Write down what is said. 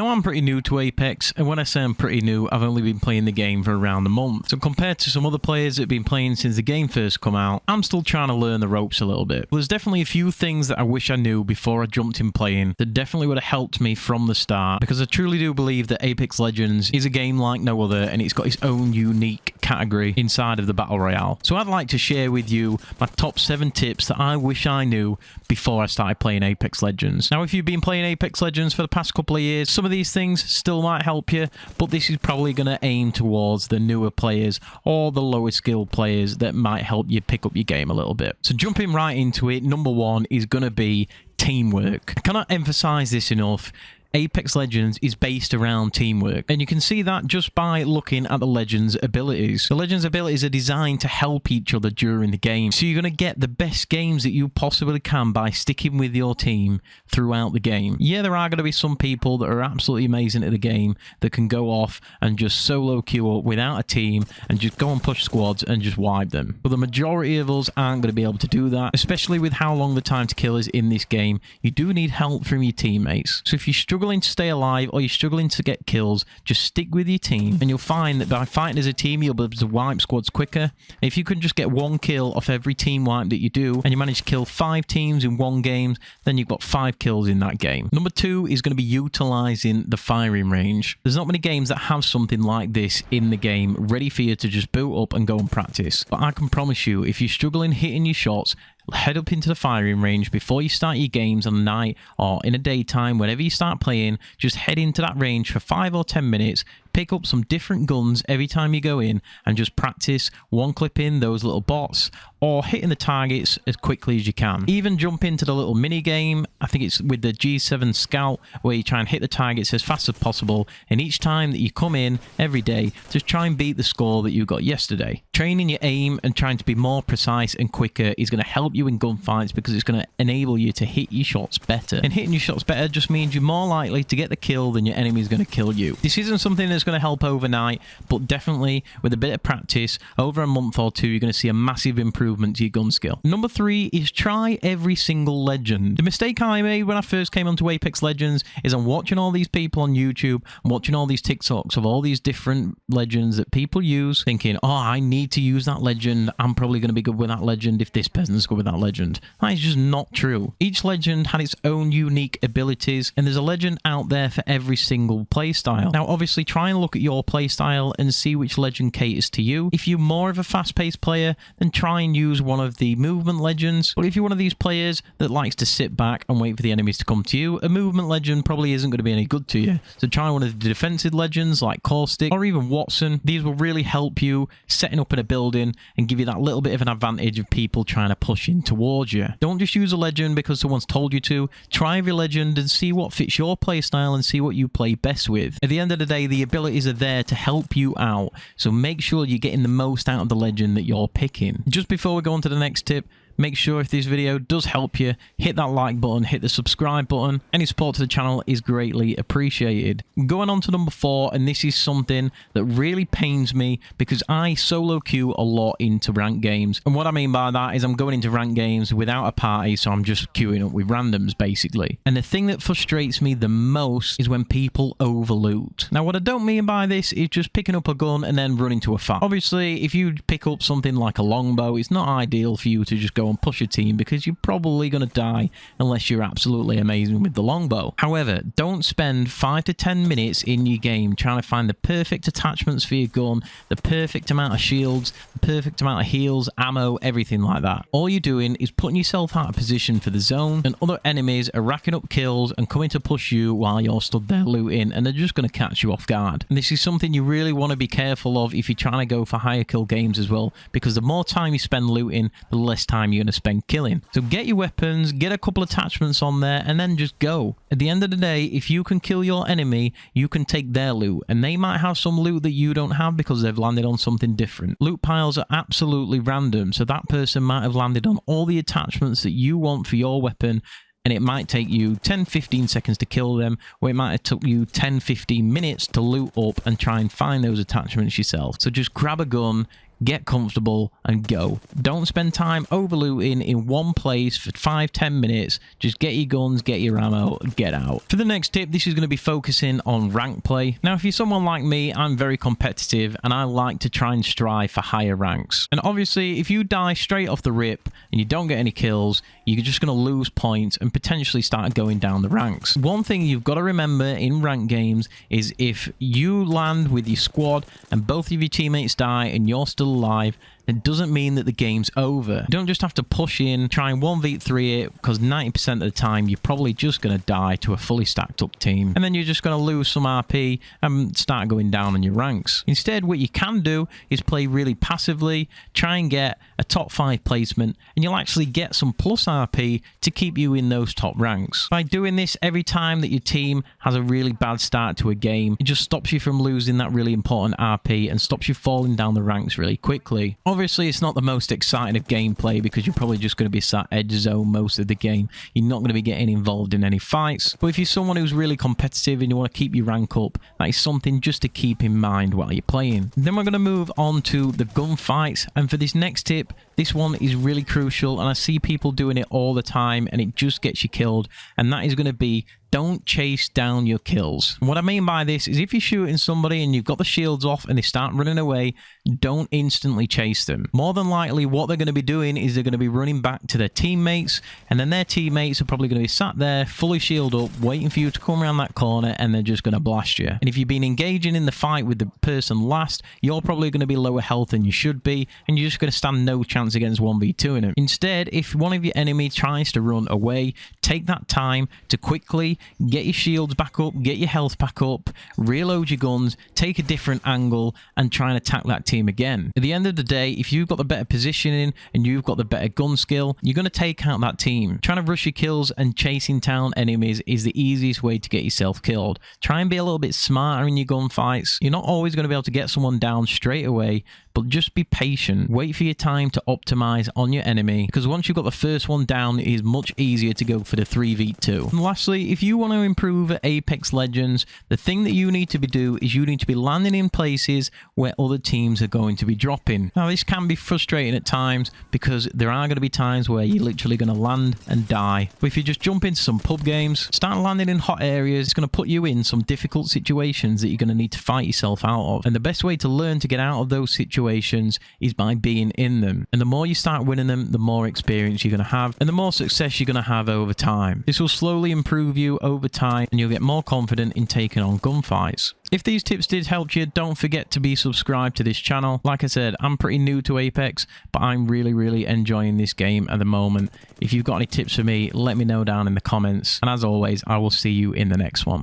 Now, I'm pretty new to Apex, and when I say I'm pretty new, I've only been playing the game for around a month. So compared to some other players that have been playing since the game first come out, I'm still trying to learn the ropes a little bit. There's definitely a few things that I wish I knew before I jumped in playing that definitely would have helped me from the start, because I truly do believe that Apex Legends is a game like no other, and it's got its own unique category inside of the Battle Royale. So I'd like to share with you my top 7 tips that I wish I knew before I started playing Apex Legends. Now, if you've been playing Apex Legends for the past couple of years, some of these things still might help you, but this is probably going to aim towards the newer players or the lower skilled players that might help you pick up your game a little bit. So jumping right into it, number 1 is going to be teamwork. I cannot emphasize this enough. Apex Legends is based around teamwork, and you can see that just by looking at the Legends abilities. The Legends abilities are designed to help each other during the game, so you're going to get the best games that you possibly can by sticking with your team throughout the game. Yeah, there are going to be some people that are absolutely amazing at the game that can go off and just solo queue up without a team and just go and push squads and just wipe them, but the majority of us aren't going to be able to do that, especially with how long the time to kill is in this game. You do need help from your teammates, so if you struggle to stay alive or you're struggling to get kills, just stick with your team, and you'll find that by fighting as a team, you'll be able to wipe squads quicker. If you can just get 1 kill off every team wipe that you do, and you manage to kill 5 teams in 1 game, then you've got 5 kills in that game. Number 2 is going to be utilizing the firing range. There's not many games that have something like this in the game ready for you to just boot up and go and practice, but I can promise you, if you're struggling hitting your shots, head up into the firing range before you start your games on the night or in a daytime. Whenever you start playing, just head into that range for 5 or 10 minutes, pick up some different guns every time you go in, and just practice one-clipping those little bots or hitting the targets as quickly as you can. Even jump into the little mini game, I think it's with the G7 Scout, where you try and hit the targets as fast as possible, and each time that you come in every day, just try and beat the score that you got yesterday. Training your aim and trying to be more precise and quicker is going to help you in gunfights, because it's going to enable you to hit your shots better, and hitting your shots better just means you're more likely to get the kill than your enemy is going to kill you. This isn't something that's going to help overnight, but definitely with a bit of practice over a month or 2, you're going to see a massive improvement to your gun skill. Number 3 is try every single legend. The mistake I made when I first came onto Apex Legends is I'm watching all these people on YouTube, I'm watching all these TikToks of all these different legends that people use, thinking, oh, I need to use that legend, I'm probably going to be good with that legend if this person's good with that legend. That is just not true. Each legend had its own unique abilities, and there's a legend out there for every single playstyle. Now, obviously, try and look at your playstyle and see which legend caters to you. If you're more of a fast-paced player, then try and use one of the movement legends. But if you're one of these players that likes to sit back and wait for the enemies to come to you, a movement legend probably isn't going to be any good to you. So try one of the defensive legends like Caustic or even Wattson. These will really help you setting up in a building and give you that little bit of an advantage of people trying to push in towards you. Don't just use a legend because someone's told you to. Try every legend and see what fits your playstyle and see what you play best with. At the end of the day, the abilities are there to help you out, so make sure you're getting the most out of the legend that you're picking. Just before we go on to the next tip, make sure if this video does help you, hit that like button, hit the subscribe button. Any support to the channel is greatly appreciated. Going on to number 4, and this is something that really pains me because I solo queue a lot into ranked games. And what I mean by that is I'm going into ranked games without a party, so I'm just queuing up with randoms basically. And the thing that frustrates me the most is when people overloot. Now, what I don't mean by this is just picking up a gun and then running to a fight. Obviously, if you pick up something like a longbow, it's not ideal for you to just go and push a team because you're probably going to die unless you're absolutely amazing with the longbow. However, don't spend 5 to 10 minutes in your game trying to find the perfect attachments for your gun, the perfect amount of shields, the perfect amount of heals, ammo, everything like that. All you're doing is putting yourself out of position for the zone, and other enemies are racking up kills and coming to push you while you're stood there looting, and they're just going to catch you off guard. And this is something you really want to be careful of if you're trying to go for higher kill games as well, because the more time you spend looting, the less time you're going to spend killing. So get your weapons, get a couple attachments on there, and then just go. At the end of the day, if you can kill your enemy, you can take their loot, and they might have some loot that you don't have because they've landed on something different. Loot piles are absolutely random, so that person might have landed on all the attachments that you want for your weapon, and it might take you 10-15 seconds to kill them, or it might have took you 10-15 minutes to loot up and try and find those attachments yourself. So just grab a gun, get comfortable, and go. Don't spend time overlooting in one place for 5-10 minutes. Just get your guns, get your ammo, get out. For the next tip, this is going to be focusing on rank play. Now, if you're someone like me, I'm very competitive and I like to try and strive for higher ranks. And obviously, if you die straight off the rip and you don't get any kills, you're just going to lose points and potentially start going down the ranks. One thing you've got to remember in rank games is if you land with your squad and both of your teammates die and you're still alive, it doesn't mean that the game's over. You don't just have to push in, try and 1v3 it, because 90% of the time you're probably just going to die to a fully stacked up team. And then you're just going to lose some RP and start going down on your ranks. Instead, what you can do is play really passively, try and get a top 5 placement, and you'll actually get some plus RP to keep you in those top ranks. By doing this every time that your team has a really bad start to a game, it just stops you from losing that really important RP and stops you falling down the ranks really quickly. Obviously, it's not the most exciting of gameplay because you're probably just going to be sat edge zone most of the game. You're not going to be getting involved in any fights. But if you're someone who's really competitive and you want to keep your rank up, that is something just to keep in mind while you're playing. Then we're going to move on to the gunfights. And for this next tip, this one is really crucial and I see people doing it all the time and it just gets you killed. And that is going to be, don't chase down your kills. What I mean by this is if you're shooting somebody and you've got the shields off and they start running away, don't instantly chase them. More than likely, what they're going to be doing is they're going to be running back to their teammates, and then their teammates are probably going to be sat there, fully shielded up, waiting for you to come around that corner, and they're just going to blast you. And if you've been engaging in the fight with the person last, you're probably going to be lower health than you should be, and you're just going to stand no chance against 1v2ing them. Instead, if one of your enemies tries to run away, take that time to quickly get your shields back up, get your health back up, reload your guns, take a different angle, and try and attack that team again. At the end of the day, if you've got the better positioning and you've got the better gun skill, you're going to take out that team. Trying to rush your kills and chasing down enemies is the easiest way to get yourself killed. Try and be a little bit smarter in your gunfights. You're not always going to be able to get someone down straight away, but just be patient. Wait for your time to optimize on your enemy, because once you've got the first one down, it is much easier to go for the 3v2. And lastly, if you want to improve at Apex Legends, the thing that you need to do is you need to be landing in places where other teams are going to be dropping. Now, this can be frustrating at times because there are going to be times where you're literally going to land and die. But if you just jump into some pub games, start landing in hot areas, it's going to put you in some difficult situations that you're going to need to fight yourself out of. And the best way to learn to get out of those situations is by being in them. And the more you start winning them, the more experience you're going to have and the more success you're going to have over time. This will slowly improve you over time and you'll get more confident in taking on gunfights. If these tips did help you, don't forget to be subscribed to this channel. Like I said, I'm pretty new to Apex, but I'm really enjoying this game at the moment. If you've got any tips for me, let me know down in the comments. And as always, I will see you in the next one.